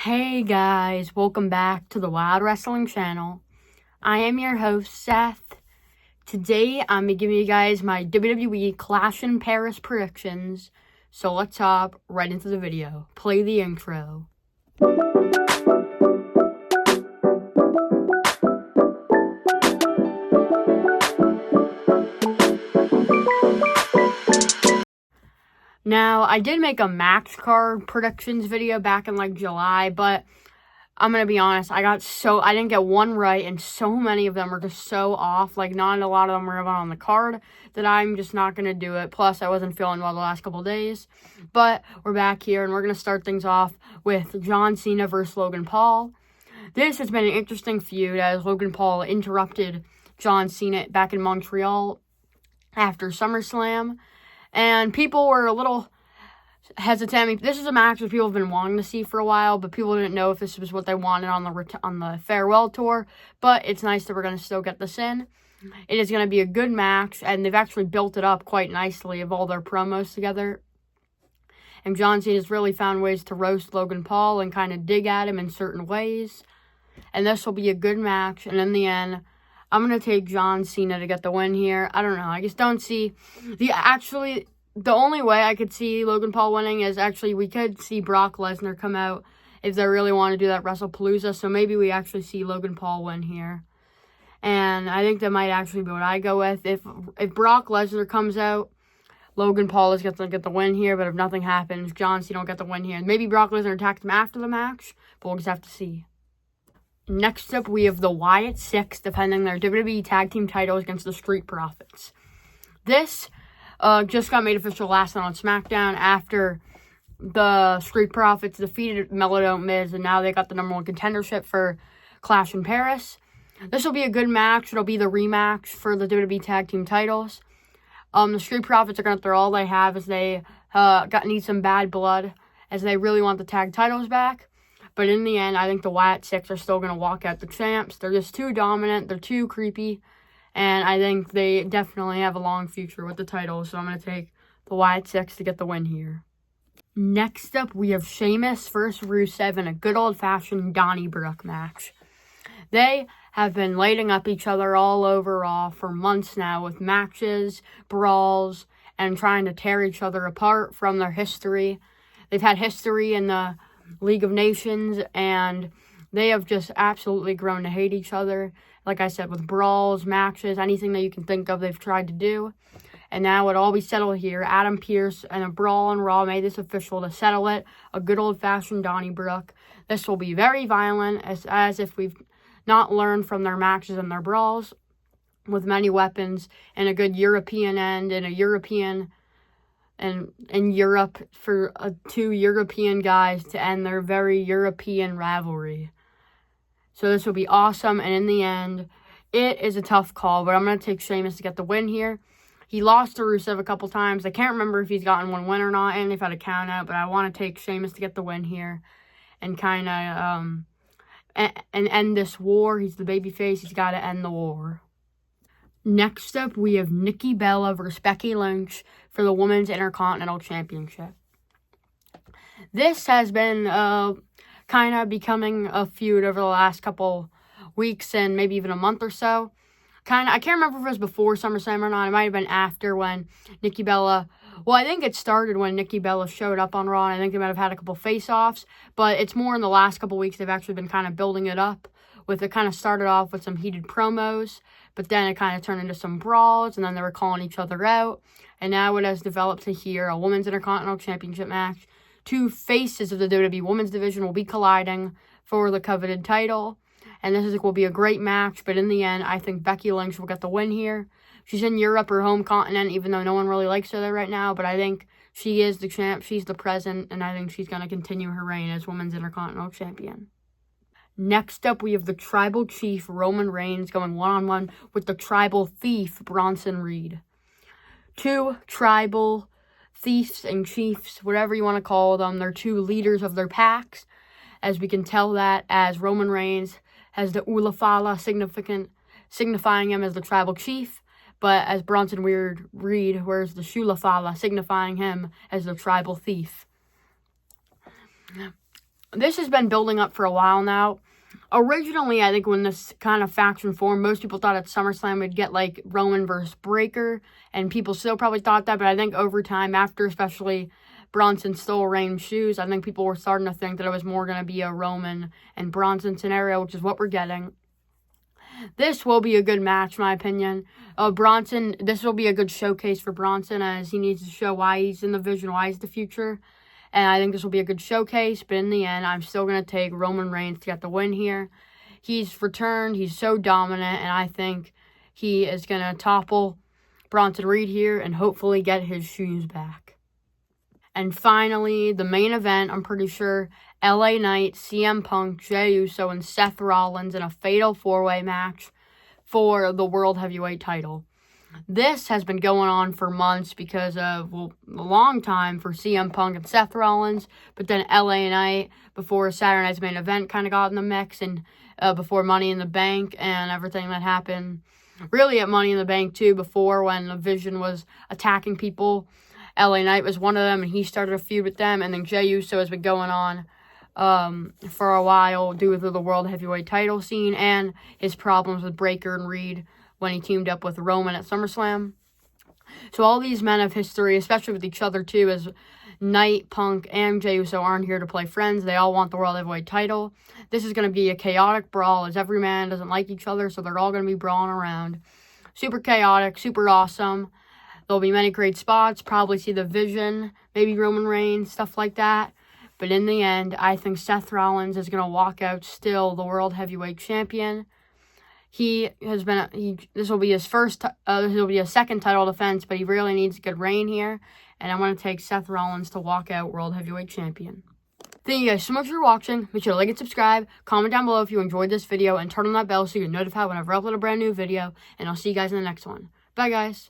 Hey guys, welcome back to the Wild Wrestling channel. I am your host, Seth. Today, I'm going to give you guys my WWE Clash in Paris predictions. So let's hop right into the video. Play the intro. Now, I did make a match card predictions video back in July, but I'm going to be honest, I didn't get one right, and so many of them are just so off. Not a lot of them are on the card that I'm just not going to do it. Plus, I wasn't feeling well the last couple days. But we're back here, and we're going to start things off with John Cena versus Logan Paul. This has been an interesting feud as Logan Paul interrupted John Cena back in Montreal after SummerSlam. And people were a little hesitant. This is a match that people have been wanting to see for a while, but people didn't know if this was what they wanted on the farewell tour. But it's nice that we're going to still get this in. It is going to be a good match, and they've actually built it up quite nicely of all their promos together. And John Cena's really found ways to roast Logan Paul and kind of dig at him in certain ways. And this will be a good match, and in the end, I'm going to take John Cena to get the win here. I don't know. I just don't see the only way I could see Logan Paul winning is we could see Brock Lesnar come out if they really want to do that WrestlePalooza. So maybe we actually see Logan Paul win here. And I think that might actually be what I go with. If Brock Lesnar comes out, Logan Paul is going to get the win here. But if nothing happens, John Cena will get the win here. And maybe Brock Lesnar attacks him after the match. But we'll just have to see. Next up, we have the Wyatt Six defending their WWE Tag Team titles against the Street Profits. This just got made official last night on SmackDown after the Street Profits defeated Melodome Miz, and now they got the number one contendership for Clash in Paris. This will be a good match. It'll be the rematch for the WWE Tag Team titles. The Street Profits are going to throw all they have as they need some bad blood, as they really want the tag titles back. But in the end, I think the Wyatt Six are still going to walk out the champs. They're just too dominant. They're too creepy. And I think they definitely have a long future with the titles. So I'm going to take the Wyatt Six to get the win here. Next up, we have Sheamus versus Rusev in a good old-fashioned Donnybrook match. They have been lighting up each other all over Raw for months now with matches, brawls, and trying to tear each other apart from their history. They've had history in the League of Nations, and they have just absolutely grown to hate each other. Like I said, with brawls, matches, anything that you can think of, they've tried to do. And now it all be settled here. Adam Pearce and a brawl on Raw made this official to settle it. A good old-fashioned Donnybrook. This will be very violent, as if we've not learned from their matches and their brawls, with many weapons, and a good European end, and a European and in Europe for two European guys to end their very European rivalry. So this will be awesome, and in the end, it is a tough call, but I'm going to take Sheamus to get the win here. He lost to Rusev a couple times. I can't remember if he's gotten one win or not, and they've had a count out, but I want to take Sheamus to get the win here and kind of and end this war. He's the babyface. He's got to end the war. Next up, we have Nikki Bella versus Becky Lynch for the Women's Intercontinental Championship. This has been kind of becoming a feud over the last couple weeks and maybe even a month or so. I can't remember if it was before SummerSlam or not. It might have been after when Nikki Bella... Well, I think it started when Nikki Bella showed up on Raw, and I think they might have had a couple face-offs. But it's more in the last couple weeks they've actually been kind of building it up. It kind of started off with some heated promos, but then it kind of turned into some brawls, and then they were calling each other out. And now it has developed to here, a Women's Intercontinental Championship match. Two faces of the WWE Women's Division will be colliding for the coveted title. And this will be a great match, but in the end, I think Becky Lynch will get the win here. She's in Europe, her home continent, even though no one really likes her there right now, but I think she is the champ, she's the present, and I think she's going to continue her reign as Women's Intercontinental Champion. Next up, we have the Tribal Chief, Roman Reigns, going one-on-one with the Tribal Thief, Bronson Reed. Two tribal thieves and chiefs, whatever you want to call them. They're two leaders of their packs, as we can tell that as Roman Reigns has the Ulafala signifying him as the Tribal Chief, but as Bronson Reed wears the Shulafala, signifying him as the Tribal Thief. this has been building up for a while now. Originally, I think when this kind of faction formed, most people thought at SummerSlam we'd get like Roman versus Breaker, and people still probably thought that, but I think over time, after especially Bronson stole Reigns' shoes, I think people were starting to think that it was more going to be a Roman and Bronson scenario, which is what we're getting. This will be a good match, in my opinion. Bronson, this will be a good showcase for Bronson, as he needs to show why he's in the vision, why he's the future. And I think this will be a good showcase, but in the end, I'm still going to take Roman Reigns to get the win here. He's returned, he's so dominant, and I think he is going to topple Bronson Reed here and hopefully get his shoes back. And finally, the main event, I'm pretty sure, LA Knight, CM Punk, Jey Uso, and Seth Rollins in a fatal four-way match for the World Heavyweight title. This has been going on for months because of, well, a long time for CM Punk and Seth Rollins, but then LA Knight, before Saturday Night's main event, kind of got in the mix, and before Money in the Bank and everything that happened. Really at Money in the Bank, too, before when the Vision was attacking people. LA Knight was one of them, and he started a feud with them, and then Jey Uso has been going on for a while due to the World Heavyweight title scene and his problems with Breaker and Reed when he teamed up with Roman at SummerSlam. So all these men of history, especially with each other too, as Knight, Punk, and Jey Uso aren't here to play friends. They all want the World Heavyweight title. This is going to be a chaotic brawl, as every man doesn't like each other, so they're all going to be brawling around. Super chaotic, super awesome. There'll be many great spots, probably see the Vision, maybe Roman Reigns, stuff like that. But in the end, I think Seth Rollins is going to walk out still the World Heavyweight Champion. This will be his second title defense, but he really needs a good reign here. And I'm going to take Seth Rollins to walk out World Heavyweight Champion. Thank you guys so much for watching. Make sure to like and subscribe. Comment down below if you enjoyed this video, and turn on that bell so you're notified whenever I upload a brand new video. And I'll see you guys in the next one. Bye, guys.